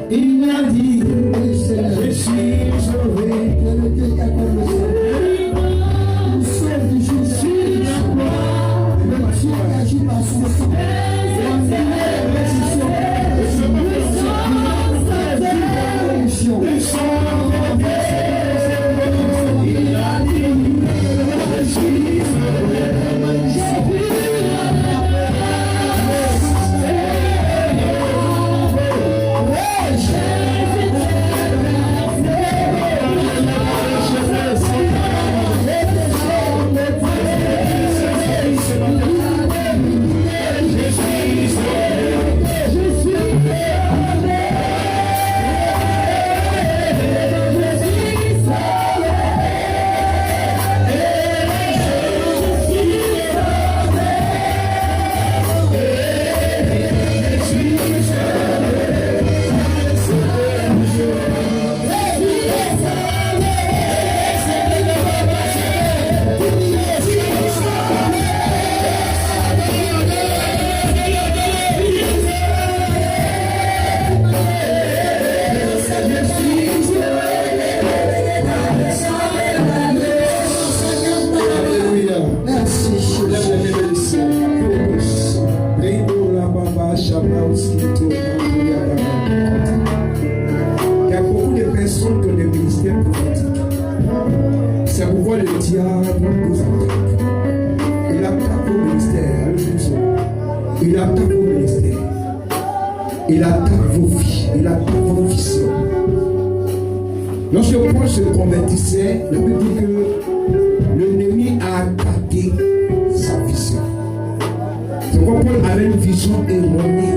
Il a dit, je suis sauvé. Le Dieu qui accorde le salut. Nous sommes du Jésus. Le Dieu qui agit par son sang. Il a dit, je suis sauvé. Il y a beaucoup de personnes qui ont des ministères prophétiques. C'est pourquoi le diable vous attaque. Il attaque vos ministères. Il attaque vos ministères. Il attaque vos vies. Il attaque vos visions. Lorsque Paul se convertissait, la Bible dit que l'ennemi a attaqué sa vision. C'est pourquoi Paul avait une vision erronée.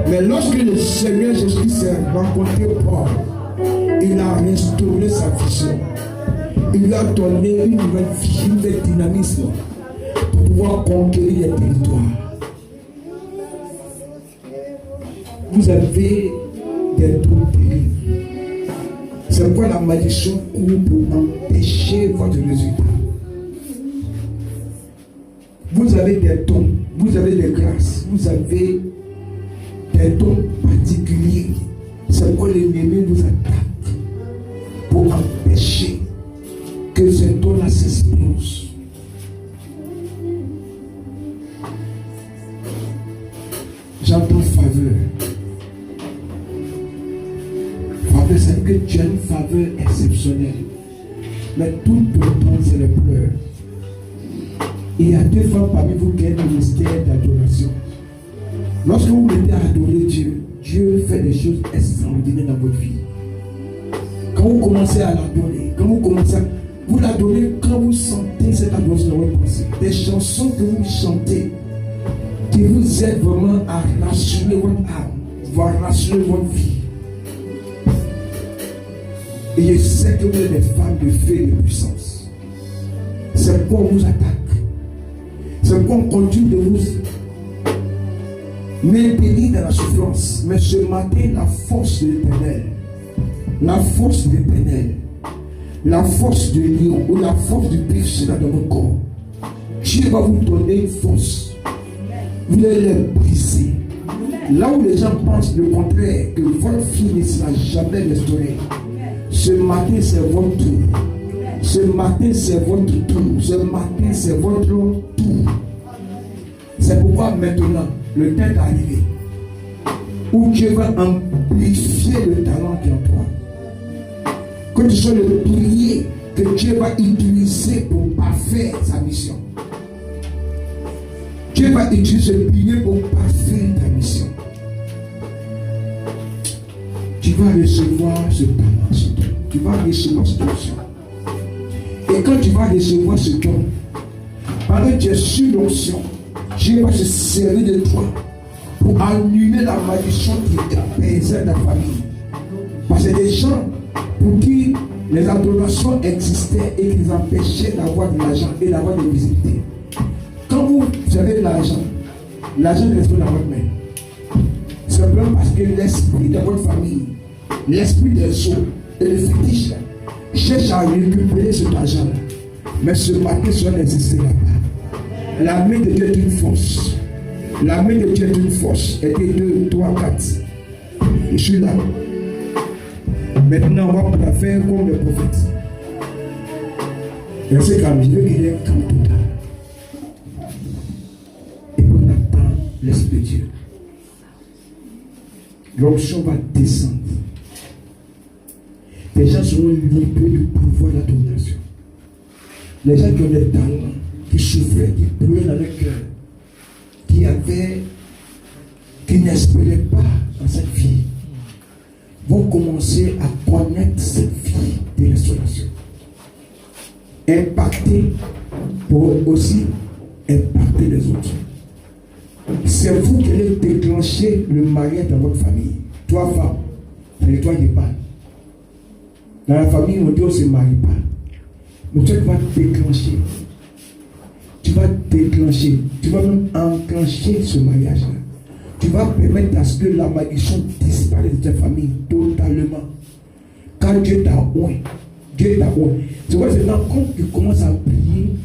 Mais lorsque le Seigneur Jésus s'est rencontré Paul, il a restauré sa vision. Il lui a donné une nouvelle vie, un nouvel dynamisme pour pouvoir conquérir les territoires. Vous avez des dons terribles. C'est pourquoi la malédiction court pour empêcher votre résultat. Vous avez des dons, vous avez des grâces, vous avez des dons particuliers. C'est pourquoi l'ennemi vous attaque pour empêcher que ces dons-là s'explosent. J'entends faveur. Faveur, c'est que Dieu a une faveur exceptionnelle. Mais tout le temps, c'est le pleurs. Il y a deux femmes parmi vous qui ont le mystère d'adoration. Lorsque vous mettez à adorer Dieu, Dieu fait des choses extraordinaires dans votre vie. Quand vous commencez à l'adorer, vous l'adorez quand vous sentez cette adoration dans votre pensée. Des chansons que vous chantez qui vous aident vraiment à rassurer votre âme, à rassurer votre vie. Et je sais que vous êtes des femmes de feu et de puissance. C'est pourquoi on vous attaque. C'est pourquoi on continue de vous maintenir dans la souffrance. Mais ce matin, la force de l'Éternel, la force de l'Éternel, la force de lion ou la force du Père sera dans votre corps. Dieu va vous donner une force. Vous allez les briser. Là où les gens pensent le contraire, que votre fille ne sera jamais restaurée, ce matin c'est votre tour. Ce matin c'est votre tour. Ce matin c'est votre tour. C'est pourquoi maintenant le temps est arrivé où Dieu va amplifier le talent qui est en toi. Que tu sois le pilier que Dieu va utiliser pour parfaire sa mission. Dieu va utiliser le pilier pour parfaire ta mission. Tu vas recevoir ce talent. Tu vas recevoir cette option. Et quand tu vas recevoir ce don, pendant que tu es sur l'onction, Dieu va se servir de toi pour annuler la malédiction qui pesait ta famille. Parce que des gens pour qui les adorations existaient et qui les empêchaient d'avoir de l'argent et d'avoir des visibilités. Quand vous avez de l'argent reste dans votre main. Simplement parce que l'esprit de votre famille, l'esprit des eaux et le fétiche cherche à récupérer cet argent-là. Mais ce matin, cela n'existe pas. La main de Dieu est une force. La main de Dieu est une force. Et 2, 3, 4. Je suis là. Maintenant, on va faire comme le prophète. Verset 40, je veux qu'il y ait un calme total. Et qu'on attend l'Esprit de Dieu. L'onction va descendre. Les gens seront libérés du pouvoir de la domination. Les gens qui ont des talents, qui souffraient, qui pleuraient dans leur cœur, qui n'espéraient pas dans cette vie, vont commencer à connaître cette vie de restauration. Impacter pour aussi impacter les autres. C'est vous qui allez déclencher le mariage dans votre famille. Toi, femme, et toi qui parles. Dans la famille, on dit on ne se marie pas. Mais toi, tu vas déclencher. Tu vas déclencher. Tu vas même enclencher ce mariage-là. Tu vas permettre à ce que la malédiction disparaisse de ta famille totalement. Quand Dieu t'a oint, Dieu t'a oint. C'est quoi, c'est là quand tu commences à prier,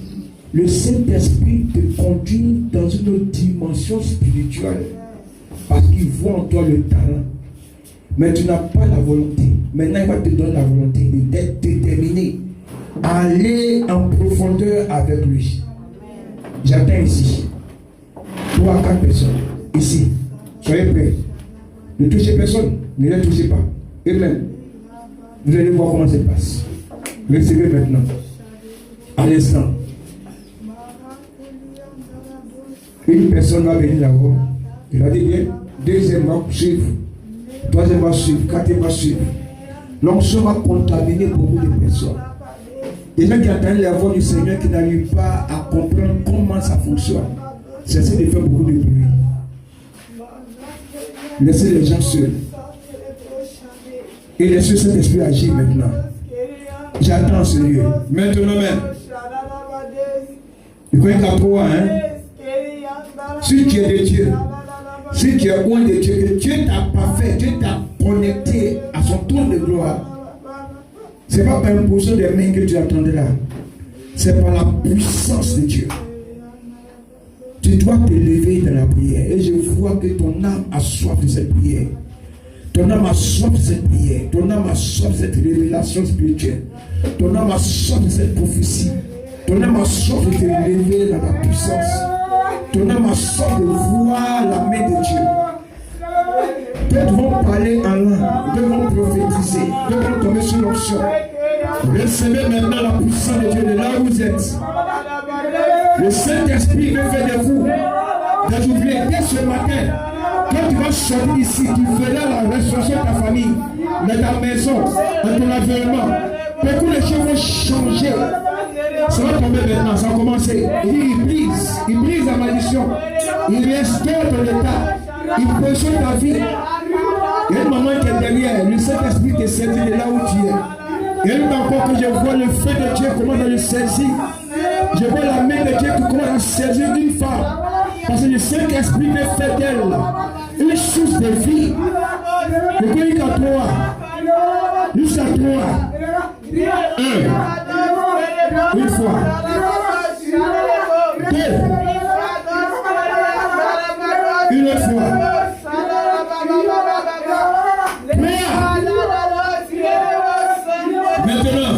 le Saint-Esprit te conduit dans une autre dimension spirituelle. Parce qu'il voit en toi le talent. Mais tu n'as pas la volonté. Maintenant, il va te donner la volonté d'être déterminé à aller en profondeur avec lui. J'attends ici 3 à 4 personnes. Ici. Soyez prêts. Ne touchez personne. Ne les touchez pas. Et même, vous allez voir comment ça se passe. Recevez maintenant. À l'instant. Une personne va venir là-haut. Il va dire, deuxième va suivre. Troisième va suivre. Quatrième va suivre. L'onction va contaminer beaucoup de personnes. Les gens qui attendent la voix du Seigneur qui n'arrivent pas à comprendre comment ça fonctionne. Cessez de faire beaucoup de bruit. Laissez les gens seuls. Et laissez cet esprit agir maintenant. J'attends Seigneur. Maintenant même. Il faut être à toi, hein. Si tu es de Dieu, si tu es loin de Dieu, que Dieu t'a pas fait, Dieu t'a connecté à son trône de gloire. Ce n'est pas par une position des mains que tu attendais là. C'est par la puissance de Dieu. Tu dois te lever dans la prière. Et je vois que ton âme a soif de cette prière. Ton âme a soif de cette prière. Ton âme a soif de cette révélation spirituelle. Ton âme a soif de cette prophétie. Ton âme a soif de te lever dans la puissance. Ton âme a soif de voir la main de Dieu. D'autres vont parler en langue, d'autres vont prophétiser, d'autres vont tomber sur l'onction. Recevez maintenant la puissance de Dieu de là où vous êtes. Le Saint-Esprit veut faire de vous des oubliés. Dès ce matin, quand tu vas sortir ici, tu feras la restauration de ta famille, de ta maison, de ton environnement. Beaucoup de choses vont changer. Ça va tomber maintenant, ça va commencer. Il brise la malédiction. Il restaure ton état. Il possède ta vie. Il y a une maman qui est derrière. Le Saint-Esprit te saisit de là où tu es. Il y a une encore que je vois le feu de Dieu commence à le saisir. Je vois la main de Dieu qui commence à saisir une femme. Parce que le Saint-Esprit me fait d'elle une source de vie. Je connais qu'à toi. Jusqu'à toi. Une fois. Deux. Une fois. Maintenant.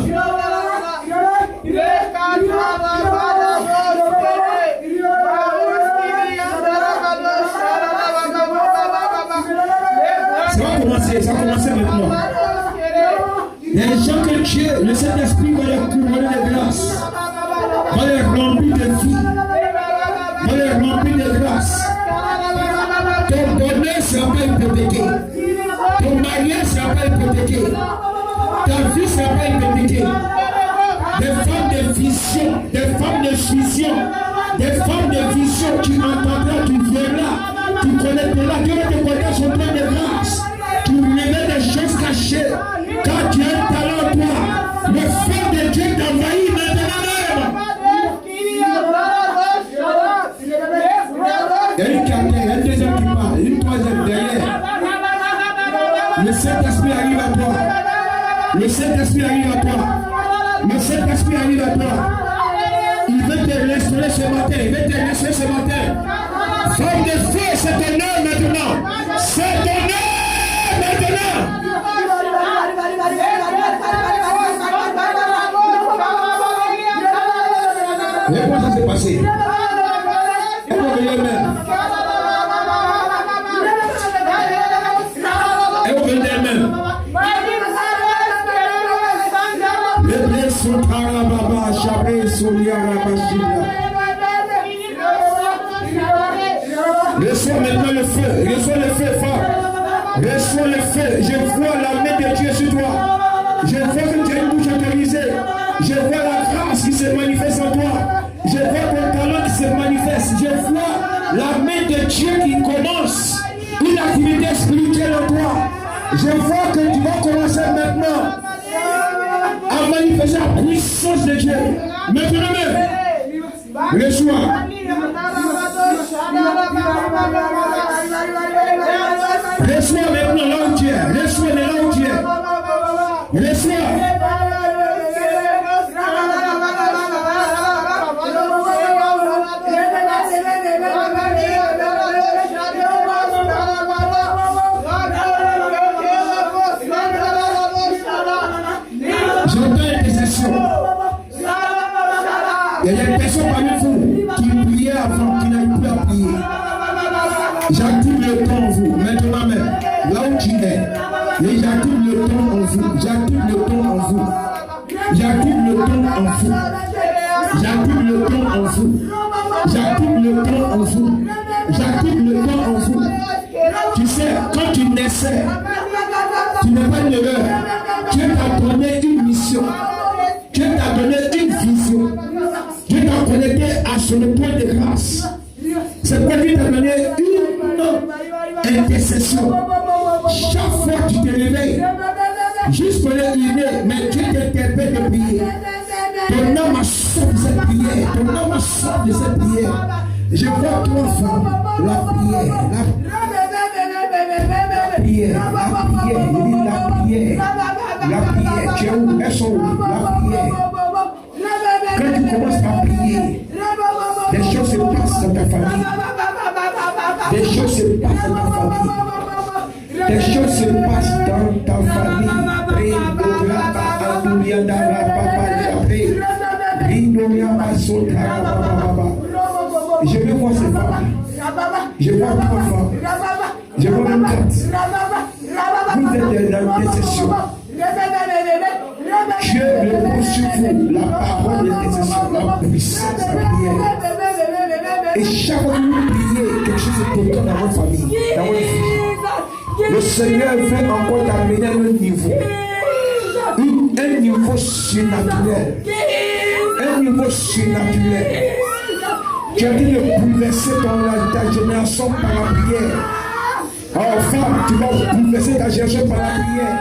Ça va commencer maintenant. Les gens que Dieu, le Saint-Esprit va les couronner de grâce, va les remplir de vie, va les remplir de grâce. Ton bonheur sera pas hypothéqué, ton mariage sera pas hypothéqué, ta vie sera pas hypothéquée. Des femmes de vision, des femmes de vision, des femmes de vision, tu entendras, tu verras, tu connaîtras, Dieu va te connaître son plan de grâce. Tu révèles des choses cachées. Quand tu as un talent, toi, le feu de Dieu t'envahit maintenant même. Il y a une quatrième, il y a une deuxième qui parle, une troisième derrière. Le Saint-Esprit arrive à toi. Le Saint-Esprit arrive à toi. Le Saint-Esprit arrive à toi. Il veut te restaurer ce matin. Il veut te restaurer ce matin. Femme de feu, c'est ton heure maintenant. C'est ton heure. Mais comment ça s'est passé? Reçois maintenant le feu. Reçois le feu fort. Reçois le feu. Je vois la main de Dieu sur toi. Je vois que tu as une bouche autorisée. Je vois la grâce qui se manifeste en toi. Je vois ton talent qui se manifeste. Je vois la main de Dieu qui commence une activité spirituelle en toi. Je vois que tu vas commencer maintenant à manifester la puissance de Dieu. Maintenant même, reçois. Reçois maintenant là où tu es. Reçois de là où tu es. Reçois. J'entends intercession. Il y a des personnes parmi vous qui priaient avant, qui n'avaient plus à prier. J'active le temps en vous, maintenant même, là où tu es. Et j'active le temps en vous, j'active le temps en vous. J'active le temps en vous. J'active le temps en vous. J'active le temps en vous. J'active le temps en vous. Tu sais, quand tu naissais, tu n'es pas une erreur. Dieu t'a donné une mission. Dieu t'a donné une vision. Dieu t'a connecté à son point de grâce. C'est pourquoi Dieu t'a donné une intercession. Chaque fois que tu te réveilles, juste pour les idées, mais Dieu t'interpelle de prier. Ton âme a soif de cette prière. Ton âme a soif de cette prière. Je vois trois femmes, la prière, la prière, tu es où? Elles sont où? La prière. Quand tu commences à prier, des choses se passent dans ta famille. Des choses se passent dans ta famille. Des choses se passent dans ta famille. Je veux voir ces femmes. Je vois trois femmes. Je vois même quatre. Vous êtes dans l'intercession. Dieu repose sur vous la parole d'intercession, la puissance, la prière. Et chaque fois que vous priez, quelque chose est total dans votre famille, dans votre vie. Le Seigneur veut encore t'amener à un niveau. Un niveau surnaturel. Un niveau surnaturel. Tu as dit de bouleverser ta génération par la prière. Alors femme, tu vas bouleverser ta génération par la prière.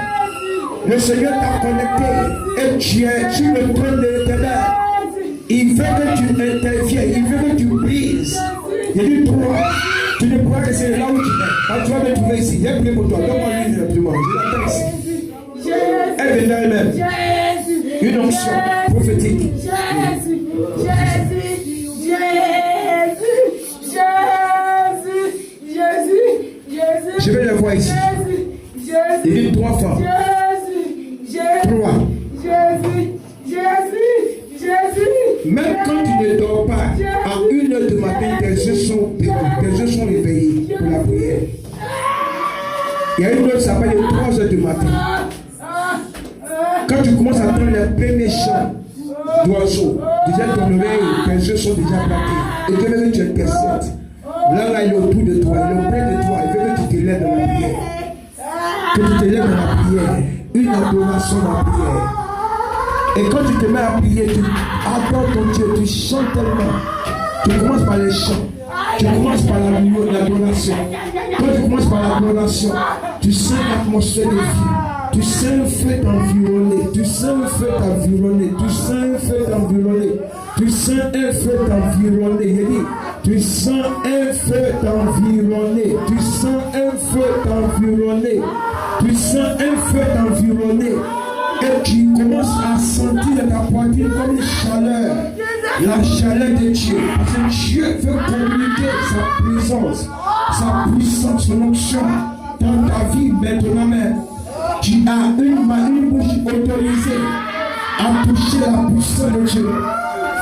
Le Seigneur t'a connecté et tu es sur le trône de l'Éternel. Il veut que tu interviennes, il veut que tu brises. Il dit toi, tu ne pourras rester là où tu es. Quand tu vas me trouver ici, j'ai prié pour toi. Donne-moi une je l'attends ici. Elle vient d'elle-même. Une onction prophétique. Je vais la voir ici. Il dit trois femmes. Trois. Même quand tu ne dors pas, à 1h du matin, tes yeux sont réveillés pour la prière. Il y a une autre qui s'appelle 3h du matin. Quand tu commences à entendre les premiers chants d'oiseaux, déjà ton oreille, tes yeux sont déjà plaqués. Et Dieu veut que tu intercèdes. Là, il est autour de toi, il est auprès de toi, il veut que tu te lèves dans la prière. Que tu te lèves dans la prière. Une adoration dans la prière. Et quand tu te mets à prier, tu adores ton Dieu, tu chantes tellement. Tu commences par les chants. Tu commences par l'adoration. Quand tu commences par l'adoration, tu sens l'atmosphère de vie. Tu sens le feu t'environner. Tu sens le feu t'environner. Tu sens le feu t'environner. Tu sens un feu t'environner. Il dit, tu sens un feu t'environner. Tu sens un feu t'environner. Tu sens un feu t'environner. Et tu commences à sentir dans ta poitrine comme une chaleur. La chaleur de Dieu. Parce que Dieu veut communiquer sa présence, sa puissance, son onction. dans ta vie maintenant même, tu as une bouche autorisée à toucher la puissance de Dieu.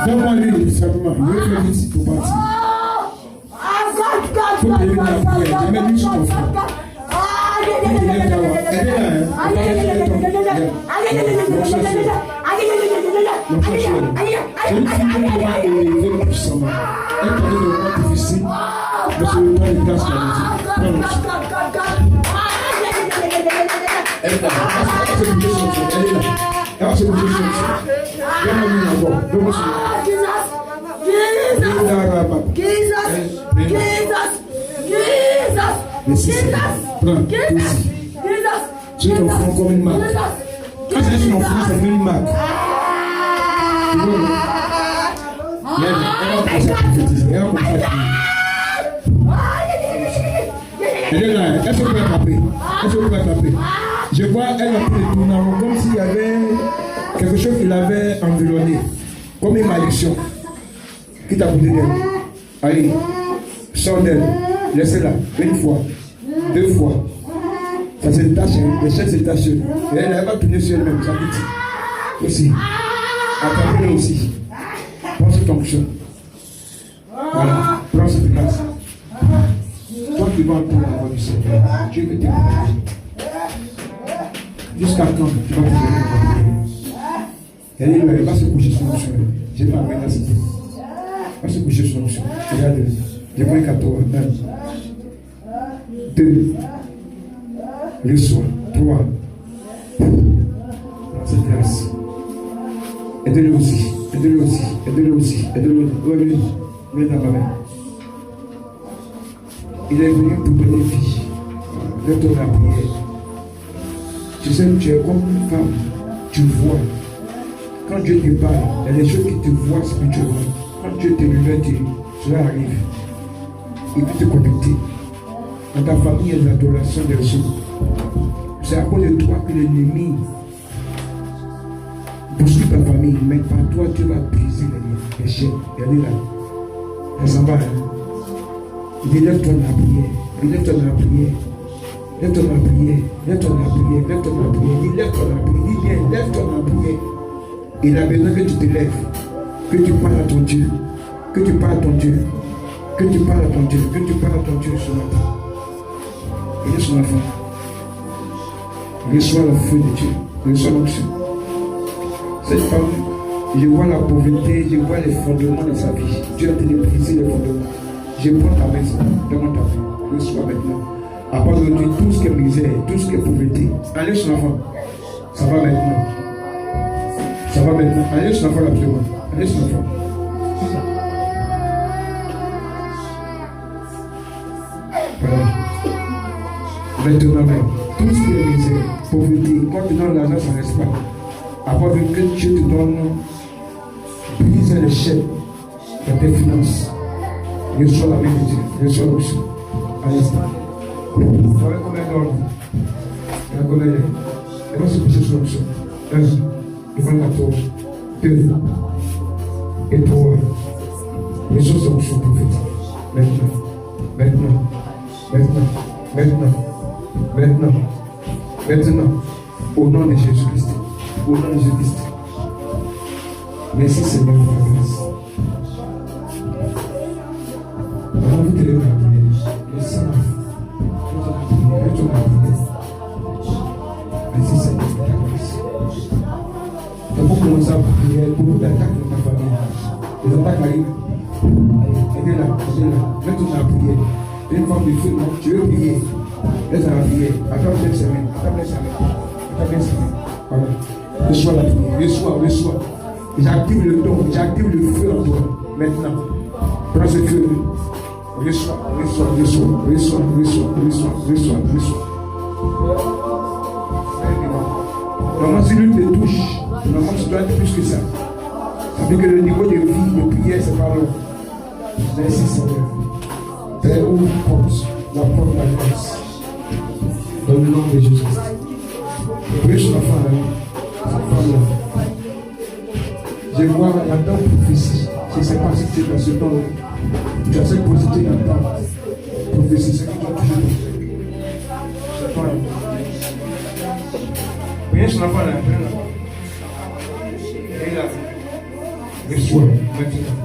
Donne-moi lui, simplement. Il veut faire ici pour partir. Il faut lever la prière. Jamais lui sur ton frère. Difficile, mais c'est le temps de grâce qu'elle a dit. Elle est là. Elle va se bouger sur le sol. Donne-moi encore. Donne-moi sur le sol. Prends. Sur ton front comme une marque. Quand c'est sur mon front, c'est une marque. Elle va commencer à prophétiser. Elle va commencer à prier. Elle est là, elle se peut attraper. Je vois, elle a pris le tournant comme s'il y avait quelque chose qui l'avait environné, comme une malédiction qui t'a boudé d'elle. Allez, sors d'elle, laissez-la, une fois, deux fois. Ça se détache, les chaînes se détachent. Et elle va tourner sur elle-même, ça dit. Aussi. Attrapez-le aussi. Prends cette onction. Voilà, prends cette place. Toi qui vas entendre la voix du Seigneur, Dieu veut t'écouter. Jusqu'à quand tu vas te donner. Elle va se coucher sur l'onction. Je vais m'amener à cette place. Elle va se coucher sur l'onction. Regarde, je vois 14, 1, 2, reçois, 3. Dans cette place. Aidez-le aussi. Mets dans ma main. Il est venu pour donner vie. Lève-toi la prière. Tu sais, tu es comme une femme. Tu vois. Quand Dieu te parle, il y a des choses qui te voient spirituellement. Quand Dieu te révèle, cela arrive. Il peut te connecter. Dans ta famille, il y a de l'adoration des choses. C'est à cause de toi que l'ennemi poursuit ta famille. Mais par toi, tu vas briser les chaînes. Elle est là. Elle s'en va. Il dit, lève-toi dans la prière. Il dit, lève-toi dans la prière. Lève-toi dans la prière. Lève-toi dans la prière. Lève-toi dans la prière. Il dit, lève-toi dans la prière. Il dit bien, lève-toi dans la prière. Il a besoin que tu te lèves. Que tu parles à ton Dieu. Que tu parles à ton Dieu. Que tu parles à ton Dieu. Que tu parles à ton Dieu ce matin. Il est son enfant. Reçois le feu de Dieu. Reçois l'onction. Cette femme, je vois la pauvreté, je vois les fondements de sa vie. Dieu a été briser les fondements. Je prends ta maison, donne-moi ta main. Reçois maintenant. À part d'aujourd'hui, tout ce qui est misère, tout ce qui est pauvreté, allez son enfant. Ça va maintenant. Ça va maintenant. Allez son enfant là-bas. Allez son enfant. Voilà. Maintenant même, tout ce qui est misère, pauvreté, quand tu donnes l'argent, ça ne reste pas. À part que Dieu te donne, brise les chaînes dans tes finances. Reçois la main de Dieu, reçois l'onction. À l'instant. Vous avez combien d'ordres? Il y a combien? Elle va se coucher sur l'onction. 1, il va 14, 2 et 3. Reçois cette onction prophétique. Maintenant. Au nom de Jésus-Christ. Au nom de Jésus-Christ. Merci Seigneur pour ta grâce. Avant de te lever la prière, le sang, merci Seigneur pour ta grâce. Tu as beau commencer à prier, beaucoup d'attaques dans ta famille. Les attaques arrivent. Aidez-la. Mets-toi dans la prière. Une femme de feu, tu veux prier. Laisse-la prier. Attends bien sa main. Voilà. Reçois la prière. Reçois. J'active le don. J'active le feu en toi. Maintenant. Prends ce feu. Reçois. Normalement, si l'une te touche, normalement, tu dois être plus que ça. Ça veut dire que le niveau de vie, de prière, c'est pas long. Merci Seigneur. Père, ouvre la porte de la grâce. Dans le nom de Jésus. Prie sur la femme, là. Je vois la dent prophétie. Je ne sais pas si tu es dans ce temps-là. Tu as cette position dans la dent prophétie. C'est que tu as toujours. l'enfant là. Priez sur l'enfant là. Et là. Reçois maintenant.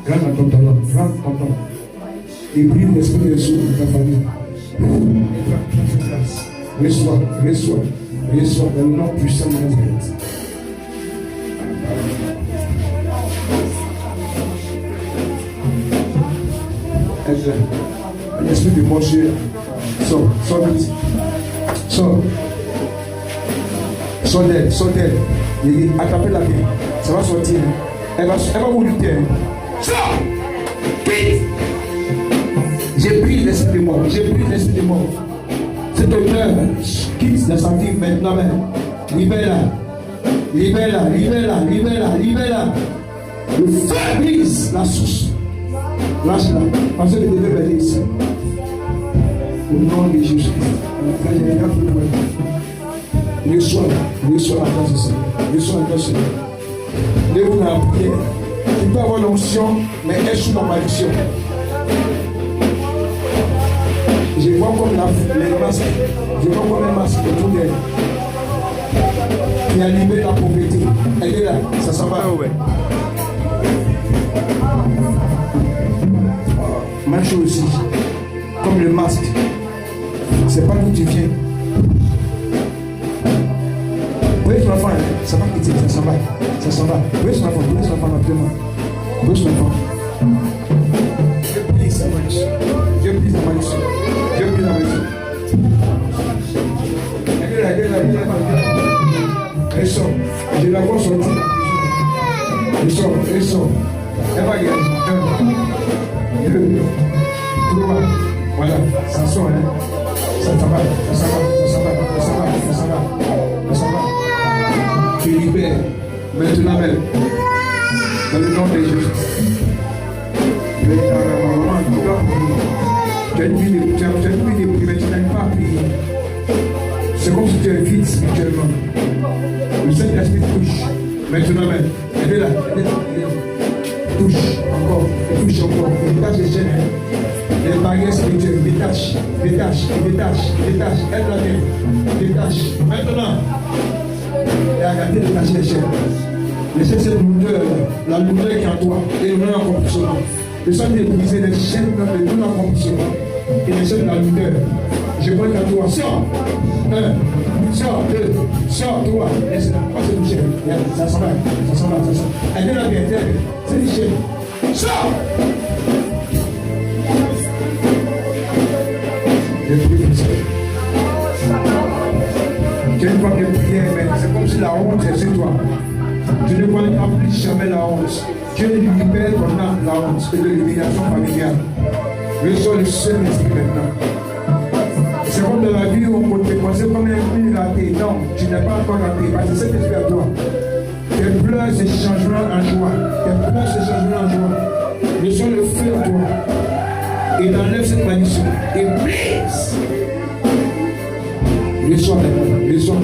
Grâce à ton talent, grâce à ton talent. Et prie l'esprit de Dieu dans ta famille. Reçois, reçois, reçois dans le nom puissant de Nazareth. L'esprit de manger, sors, sors vite, sors d'elle, sors d'elle. Attrapez la vie, ça va sortir. Elle va vous lutter. Sors, quitte. J'ai pris l'esprit de mort, j'ai pris l'esprit de mort. Cette odeur quitte dans sa vie maintenant même. Libère-la, libère-la, libère-la, libère-la, libère-la. Le feu brise la source. Lâche-la, parce que le devait venir ici. Au nom de Jésus-Christ. Reçois la grâce du Seigneur. Reçois la grâce du Seigneur. Lève-vous dans la prière. Tu peux avoir l'onction, mais elle est sous la malédiction. Je vois comme les masques. Je vois comme un masque autour d'elle. Qui a libéré la pauvreté. Elle est là, ça s'en va. Marche aussi, comme le masque. C'est pas d'où tu viens. Prenez ton enfant, ça va quitter, ça s'en va. Ça s'en va. Prenez ton enfant rapidement. Prenez ton enfant. Je prie sa malédiction. Je prie sa malédiction. Je prie la malédiction. Elle sort. Je la vois sortir. Elle sort. Elle va y aller. 1, 2, 3. Voilà, ça sort, hein. Ça va. Tu libères maintenant même. Dans le nom de Jésus. Tu as une vie de prière, mais tu n'arrives pas à prier. C'est comme si tu es vide spirituellement. Le Saint-Esprit touche. Maintenant même. Elle est là. Touche encore. Il détache les chaînes. Les barrières spirituelles. Détache. Elle la met. Détache. Maintenant. Et arrêtez de détacher les chaînes. Laissez cette lourdeur, la lourdeur qui est en toi, et le non-accomplissement. Le sang de briser les chaînes de non-accomplissement et les chaînes de la lourdeur. Je vois qu'à toi, sors. 1, sors, 2, sors, 3. Laisse-la, pas se toucher. Ça s'en va. Elle est là, bien, c'est une chaîne. Sors. Je prie pour ça. Tu as une femme de prière, mais c'est comme si la honte est sur toi. Tu ne connais plus jamais la honte. Dieu libère ton âme de la honte et de l'humiliation familiale. Reçois le Saint-Esprit maintenant. C'est comme dans la vie où on peut te penser comme un peu raté. Non, tu n'es pas encore raté. Parce que c'est Saint-Esprit à toi. Tes pleurs se changeront en joie. Reçois le feu en toi. Et enlève cette malédiction. Et brise. Reçois maintenant. Reçois.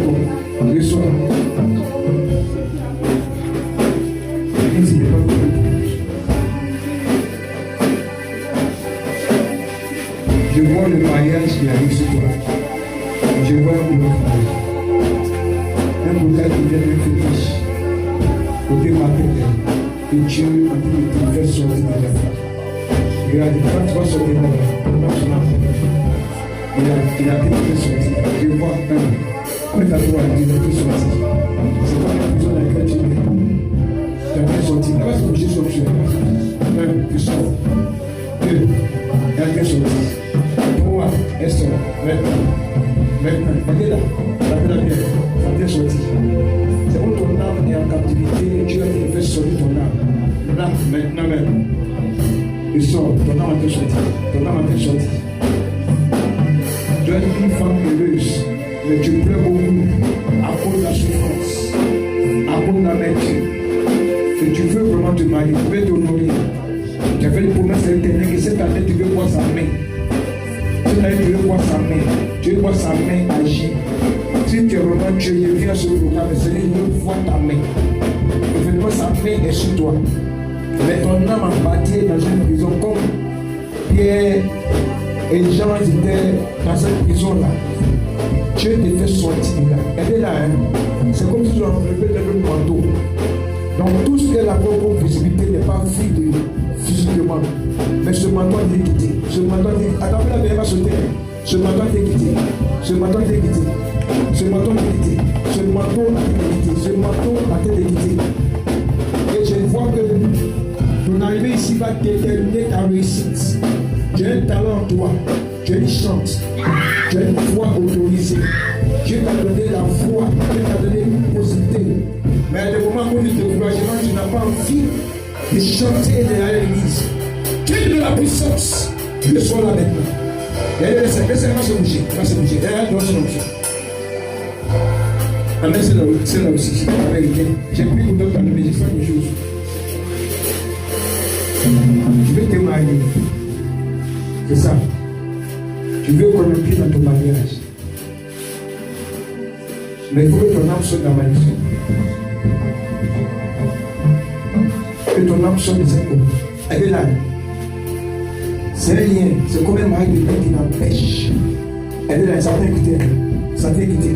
Je vois le mariage qui arrive sur toi. Je vois un blocage. Un blocage qui vient d'un fétiche. Côté maternel. Et Dieu a dit de te faire sortir de la femme. Regarde, quand tu vas sortir de la femme, il a dit de te sortir. Je vois un. Quand tu as dit de te sortir. C'est pas la prison dans laquelle tu es. Tu as fait sortir. Elle va se bouger sur le chemin. 1, tu sors. 2, elle a fait sortir. 3, elle sort. Maintenant. Elle est là. Elle a fait sortir. C'est pour ton âme est en captivité. Dieu a fait sortir ton âme. Là, maintenant même. Il sort. Ton âme a fait sortir. Tu es une femme heureuse. Mais tu pleures beaucoup à cause de la souffrance, à cause de l'amertume. Et tu veux vraiment te marier, tu veux t'honorer. Tu as fait une promesse à l'éternel que cette année tu veux voir sa main. Cette année tu veux voir sa main. Tu veux voir sa main agir. Si tu es vraiment Dieu, je viens sur le programme, Seigneur, je veux voir ta main. Effectivement, sa main est sur toi. Mais ton âme a bâti dans une prison comme Pierre Et les gens étaient dans cette prison-là. Dieu te fait sortir là. Elle est là, hein? C'est comme si tu enlevais le manteau. Donc tout ce qu'elle a comme visibilité n'est pas vu physiquement. Mais ce manteau est quitté. Ce manteau est... Attends, la vie va sauter. Ce manteau est quitté. Ce manteau est quitté. Ce manteau est quitté. Ce manteau est quitté. Ce manteau est quitté. Et je vois que ton arrivée ici va déterminer ta réussite. Tu as un talent en toi. Tu as une chance. Tu as une foi autorisée. Dieu t'a donné la foi. Dieu t'a donné une possibilité. Mais à des moments où tu te découragement, tu n'as pas envie de chanter derrière l'église. Dieu te donne la puissance. Je sois là maintenant. Laissez-moi se bouger. Va se bouger. Derrière toi, se bouger. Amen, c'est là aussi. C'est la vérité. J'ai pris pour d'autres mais j'ai fait une chose. Tu veux te marier. C'est ça. Tu veux qu'on implique dans ton mariage. Mais il faut que ton âme soit dans la malédiction. Que ton âme soit des échos. Elle est là. C'est un lien. C'est comme un mari de Dieu qui l'empêche. Elle est là. Ça t'a quitté. Ça t'a quitté.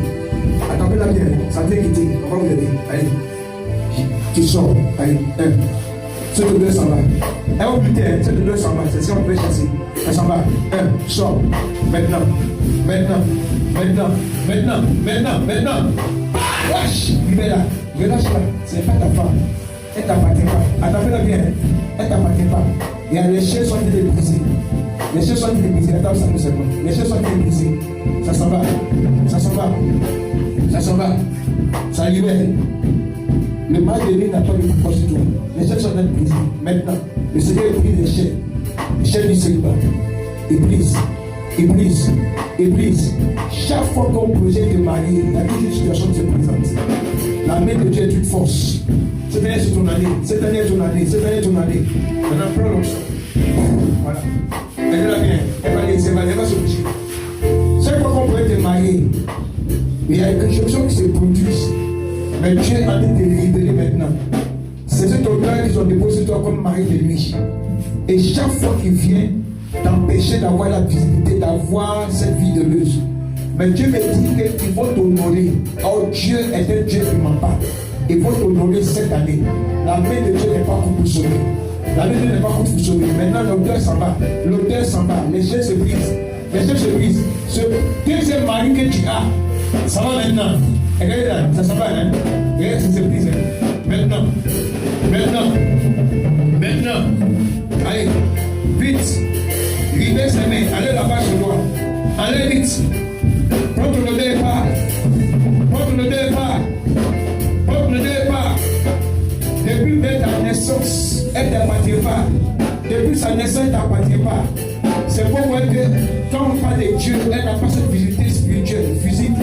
Attends-la bien. Ça t'a quitté. On va vous aider. Allez. Tu sors. Allez. Ce que deux s'en va. Oh putain, ce que deux s'en va. C'est ce qu'on peut chasser. Elle s'en va. Sors. Maintenant. Wesh, libère-la. Relâche-la. C'est pas ta femme. Elle t'appartient pas. Attends-la bien. Elle t'appartient pas. Il y a les chaînes sont brisées. Les chaînes sont brisées. Attends, ça nous seulement. Les chaînes sont brisées. Ça s'en va. Ça libère. Le mal de lui n'a pas de pouvoir sur toi. Les chaînes sont brisées. Maintenant, le Seigneur brise les chaînes. Les chaînes du célibat. Iblis, chaque fois qu'on projette de marier, il y a une situation qui se présente. La main de Dieu est une force. Cette année, c'est ton année. Maintenant, prends l'option. Voilà. Elle est là bien. Elle va se bouger. Chaque fois qu'on projette de marier, il y a quelque chose qui se produit. Mais Dieu est en train de te libérer maintenant. C'est cet organe qu'ils ont déposé toi comme mari de lui. Et chaque fois qu'il vient, t'empêcher d'avoir la visibilité, d'avoir cette vie de luxe. Mais Dieu me dit qu'il faut t'honorer. Oh, Dieu est un Dieu qui ne ment pas. Il faut t'honorer cette année. La main de Dieu n'est pas pour sauver. La main de Dieu n'est pas pour sauver. Maintenant, l'odeur s'en va. Les chaînes se brisent. Ce deuxième mari que tu as, ça va maintenant. Regardez là, ça s'en va. Hein? Regarde, ça se brise. Maintenant. Allez, vite. Libère ses mains, allez là-bas chez toi. Allez vite. Prends ton départ. Depuis ta naissance, elle ne t'appartient pas. Depuis sa naissance, elle ne t'appartient pas. C'est pourquoi quand on parle de Dieu, elle n'a pas cette visibilité spirituelle, physique.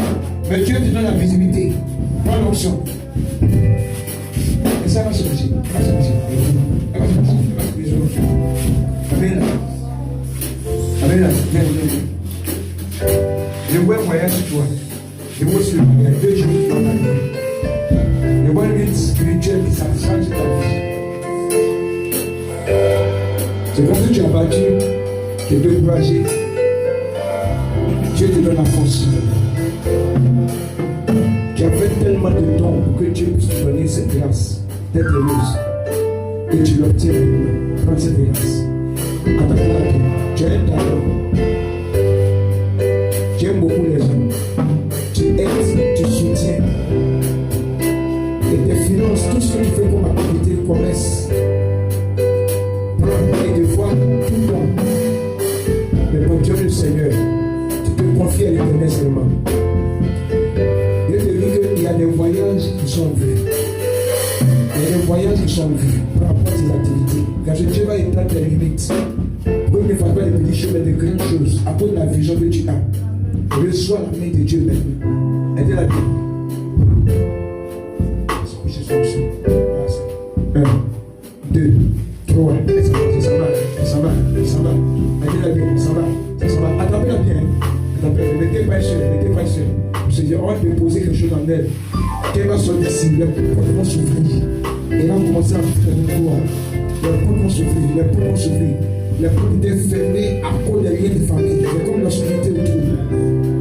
Mais Dieu te donne la visibilité. Prends l'option. Et ça va se bouger. Amen. Je vois un voyage sur toi. Je vois sur il y a 2 jours dans ta vie. Je vois une vie spirituelle qui change ta vie. C'est comme si tu as battu, tu es découragé. Dieu te donne la force. Tu as fait tellement de temps pour que Dieu puisse te donner cette grâce d'être heureuse. Et tu l'obtiens maintenant. Prends cette grâce. Tu as un talent. Tu aimes beaucoup les gens. Tu aides, tu soutiens. Et tes finances, tout ce que tu fais comme activité, commerce. Prends et de voir tout le temps. Mais pour Dieu le Seigneur, tu te confies à l'Éternel seulement. Dieu te dit qu'il y a des voyages qui sont vus. Il y a des voyages qui sont vus par rapport à tes activités. Car Dieu va étendre tes limites. Pour ne fasse pas des petits choses, mais de grandes choses. À cause de la vision que tu as. Reçois la main de Dieu maintenant. Aidez la vie. 1, 2, 3. Elle s'en va. Aidez la vie. Ça s'en va. Attrapez-la bien. Mettez pas seul. Je dis, on va te poser quelque chose en elle. Qu'elle va sortir d'ici. Les potes vont souffrir. Et là, on va commencer à faire une voix. Les potes vont souffrir. Les portes étaient fermées à cause des liens de famille. C'est comme l'obscurité autour.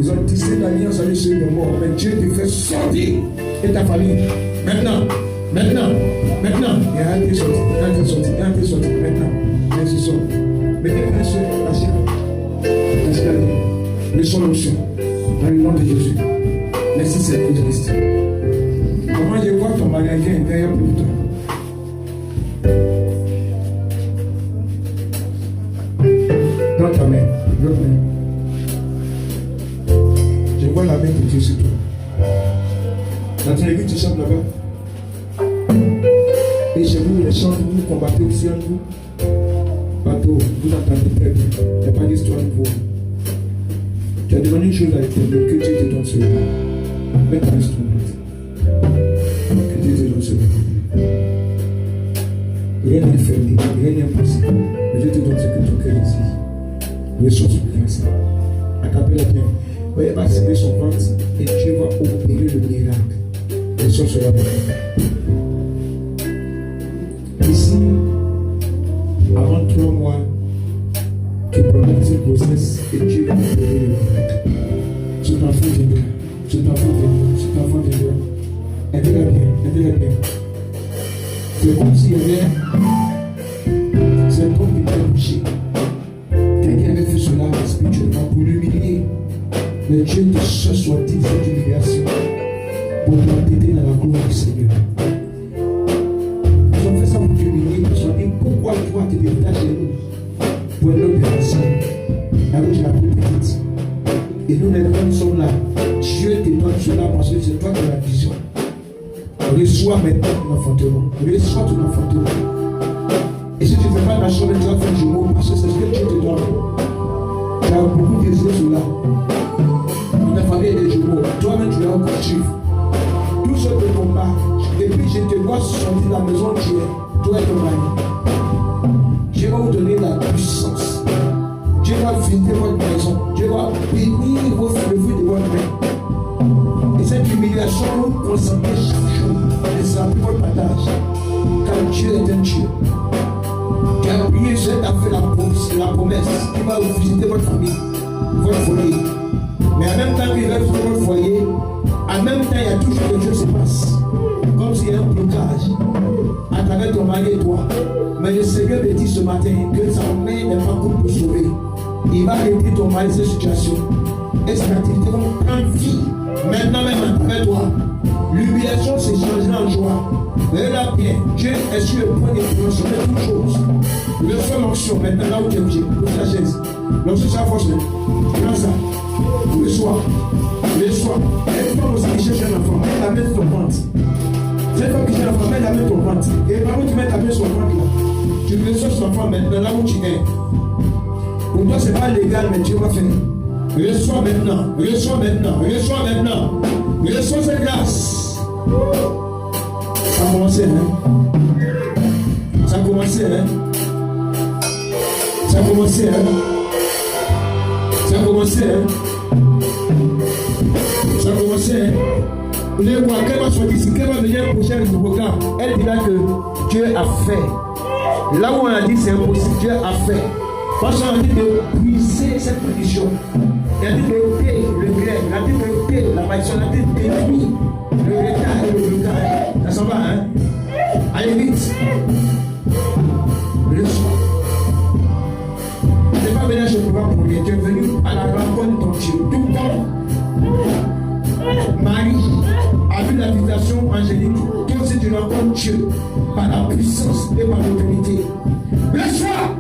Ils ont tissé l'alliance avec ceux de mort. Mais Dieu te fait sortir et ta famille. Maintenant. Il y a un qui est sorti. Maintenant. Merci, sort. Mettez la chair. Le son l'onction. Dans le nom de Jésus. Merci Seigneur Christ. Comment je vois ton magasin intérieur pour toi? Dans ta main. L'autre main. Je vois la main de Dieu sur toi. Dans ton église, tu chantes là-bas. Et chez vous, les chants, vous combattez aussi entre vous. Bateau, vous entendez très bien. Il n'y a pas d'histoire de vous. Tu as demandé une chose à l'éternel, que Dieu te donne cela. Mets ton instrument. Que Dieu te donne cela. Rien n'est fermé, rien n'est impossible. Mais Dieu te donne ce que ton cœur désire. Les choses sont bien. Accapez la bien. Voyez, va serrer son ventre et Dieu va opérer le miracle. Les choses seront bien. Ici, avant 3 mois, tu promets cette grossesse et Dieu va opérer le miracle. Cet enfant viendra. Aidez-la bien. C'est comme s'il y avait cet homme qui était touché. Quelqu'un avait fait cela spirituellement pour l'humilier. Mais Dieu te soit-il cette humiliation pour t'entêter dans la gloire du Seigneur. Ils ont fait ça pour t'humilier. Ils ont dit pourquoi toi te détaches de nous pour un homme de personne alors que tu l'as pris petite. Et nous les femmes sommes là. Dieu te donne cela parce que c'est toi qui as la vision. Reçois maintenant ton enfantement. Reçois ton enfantement. Et si tu ne fais pas la chambre, tu vas faire du mot parce que c'est ce que Dieu te donne. Tu as beaucoup désiré cela. Dans ta famille, il y a des jumeaux. Toi-même, tu es un captif. Tout ce que combat. Et puis, je te vois sortir de la maison où tu es. Toi et ton mari. Dieu va vous donner la puissance. Dieu va vider votre maison. Dieu va bénir le fruit de votre main. Et cette humiliation, vous consentez chaque jour. Et ça plus votre partage. Car Dieu est un Dieu. Qui a oublié, j'ai fait la promesse. Il va vous visiter votre famille, votre foyer. Mais en même temps qu'il va visiter votre foyer, en même temps, il y a toujours quelque chose qui se passe. Comme s'il y a un blocage à travers ton mari et toi. Mais le Seigneur me dit ce matin que sa main n'est pas comme pour sauver. Il va aider ton mari cette situation. Et cette activité va prendre vie. Maintenant même à travers toi. L'humiliation s'est changée en joie. Regarde bien, Dieu est sur le point de transformer toutes choses. Reçois l'onction maintenant là où tu es obligé. Pose la chaise. L'onction, c'est la force. Prends ça. Reçois. Elle femme aussi qui cherche un enfant. Mets la main sur ton ventre. Cette femme qui cherche un enfant, mets la main sur ton ventre. Et par où tu mets ta main sur ton ventre là. Tu reçois cet enfant maintenant là où tu es. Pour toi, ce n'est pas légal, mais Dieu va faire. Reçois maintenant. Reçois cette grâce. Ça a commencé, hein? Vous allez voir, qu'elle va sortir ici, qu'elle va venir prochain du programme. Elle dira que Dieu a fait. Là où on a dit c'est impossible, Dieu a fait. Parce qu'on a dit de briser cette condition. Il a dit de ôter le grec, il a dit de ôter la malédiction, il a dit de détruire le retard et le blocage. Ça s'en va, hein? Allez vite. Le soir. Tu n'es pas venu à ce programme pour rien. Tu es venu à la rencontre de ton Dieu. Tout comme Marie a vu la visitation angélique. Toi aussi tu rencontres Dieu par la puissance et par l'autorité. Le soir.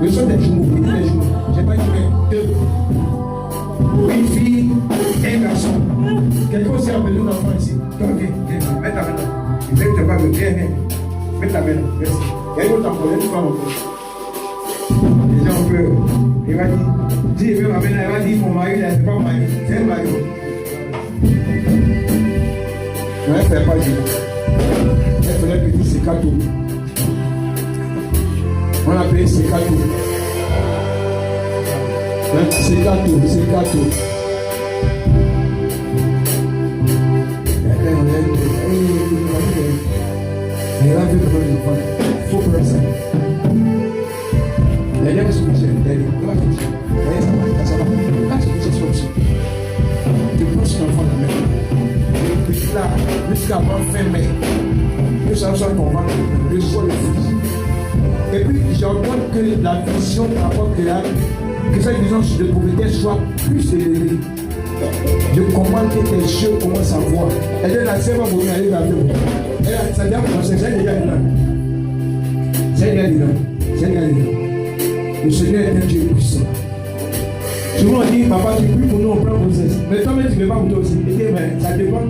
Le soir des jumeaux. Je n'ai pas dit deux. Une fille et un garçon. Quelqu'un aussi a besoin d'enfants ici. Toi, viens, mets ta main là. Je ne sais pas, viens. Mets ta main là. Merci. Il y a une autre encore, il y a une femme encore. Les gens ont peur. Il va dire, si il veut ma main là, il va dire, mon mari là, c'est pas mon mari, c'est un mari. Non, elle ne fait pas dire. Elle faisait petit sécato. On l'appelait sécato. Sécato. Elle a vu le faut prendre ça. Elle là jusqu'avant fin mai. Que ça soit ton ventre, le sol est fini. Et puis j'ordonne que la vision par rapport à que cette vision de pauvreté soit plus élevée. Je commande que tes yeux commencent à voir. Elle est la seule pour aller vers vous. Ça vient commencer, c'est déjà là. C'est déjà là. C'est déjà là. Le Seigneur est un Dieu puissant. Souvent on dit, papa, tu pries pour nous, on prend grossesse. Mais toi-même, tu ne veux pas pour toi aussi. Et mais ça dépend.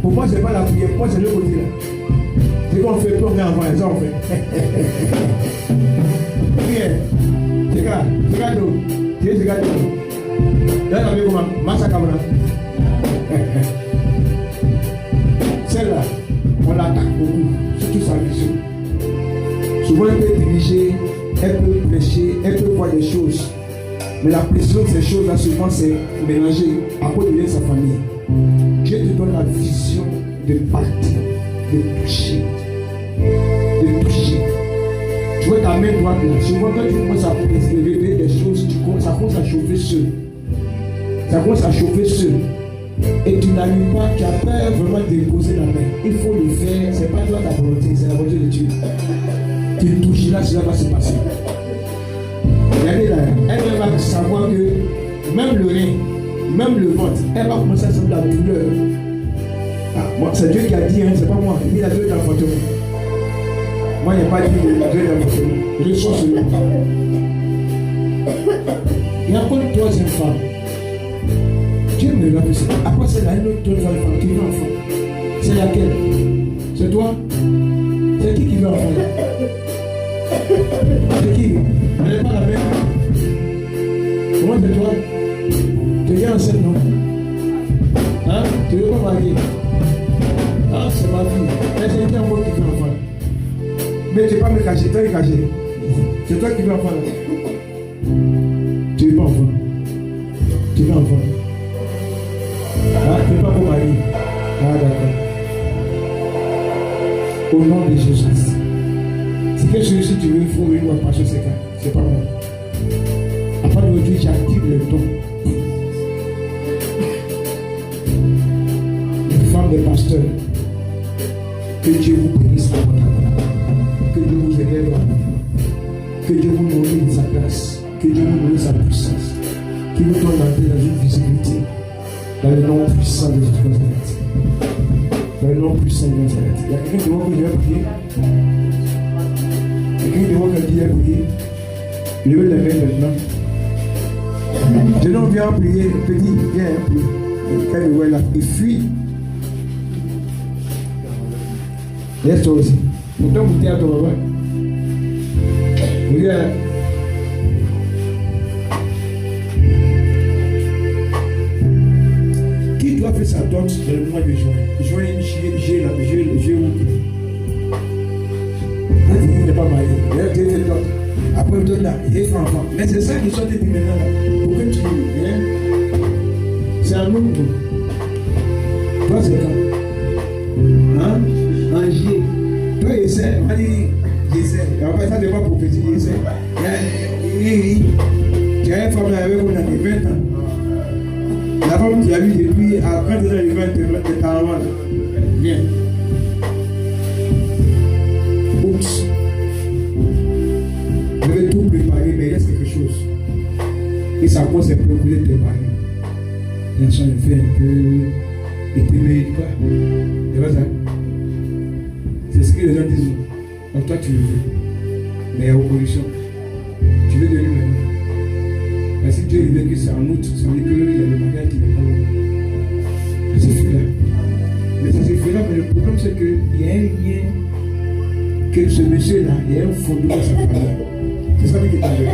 Pour moi, ce n'est pas la prière. Pour moi, c'est le côté là. C'est qu'on fait plus, on met en voie. Ça, on fait. Prière. C'est grave. C'est grave. C'est grave. Là, on a vu comment Massa Kamara. Celle-là, on l'attaque beaucoup. Surtout sa vision. Souvent, elle peut diriger, elle peut prêcher, elle peut voir des choses. Mais la pression de ces choses-là, souvent, c'est mélangé à cause de sa famille. Dieu te donne la vision de partir, de toucher. De toucher. Tu vois ta main droite là. Souvent, quand tu commences à révéler des choses, ça commence à chauffer seul. Ça commence à chauffer seul. Et tu n'arrives pas, tu as peur vraiment de déposer la main. Il faut le faire, c'est pas toi ta volonté, c'est la volonté de Dieu. Tu touches là, cela va se passer. Regardez là, elle va savoir que même le rein, même le ventre, elle va commencer à sentir la douleur. Ah, moi, c'est Dieu qui a dit, hein, c'est pas moi. Il a donné l'enfantement. Moi, il n'y a pas dit de donner l'enfantement. Je le sens seulement. Il y a encore une troisième femme. Dieu me l'a fait. Après, c'est la une autre troisième femme qui veut enfant. C'est laquelle? C'est toi? C'est qui veut enfant? C'est qui? Elle n'est pas la même. Comment c'est toi? Tu es enceinte, non? Hein? Tu ne veux pas marier? Ah, c'est ma fille. Mais c'est qui encore qui veut enfant? Mais tu ne peux pas me cacher, toi qui caché. C'est toi qui veux enfant. Tu ne veux pas enfant. Tu veux enfant. Ah, tu ne veux pas pour marier. Ah, d'accord. Au nom de Jésus. Si quelque chose, si tu veux, il faut venir à passer ces cas. C'est pas moi. Après aujourd'hui, j'active le don. Une femme de pasteur. Que Dieu vous bénisse dans votre amour. Que Dieu vous élève dans votre amour. Que Dieu vous nourrit de sa grâce. Que Dieu vous nourrit de sa puissance. Qu'il vous donne d'entrer dans une visibilité. Dans le nom puissant de Jésus Nazareth. Dans le nom puissant de Nazareth. Il y a quelqu'un qui va prier. Quelqu'un devant qui a prié, levez les mains maintenant. Je n'en viens prier, petit, viens prier. Quand il voit là, il fuit. Laisse-toi aussi. Pourtant, vous êtes à ton papa. Vous êtes là. Qui doit faire sa dot dans le mois de juin? Juin, j'ai où? Il n'est pas marié. Il a été fait d'autres. Après, il là, il est enfant. Mais c'est ça qui sont dit maintenant là. Pour que tu viens. C'est un nouveau. Toi, c'est quand? Hein? En juillet. Toi, il essaie. On dit, j'essaie. Après, ça ne dépend pour petit, il essaie. Tu as une femme avec on a 20 ans. La femme qui a vu depuis, quand tu as eu 20 ans, viens. Oups. Je vais tout préparer, mais il reste quelque chose. Et ça commence à procurer de préparer. Bien sûr, je fais un peu. Et puis, mais pas. C'est pas ça. C'est ce que les gens disent. Donc, toi, tu veux. Mais il y a opposition. Tu veux devenir maintenant. Parce que Dieu veut que c'est en août, ça veut dire qu'il y a le mariage qui n'est pas là. Ça se fait là. Mais ça se fait là, mais le problème, c'est qu'il y a un lien. Que ce monsieur-là, il y a un fondement dans sa famille. C'est ça qui est arrivé.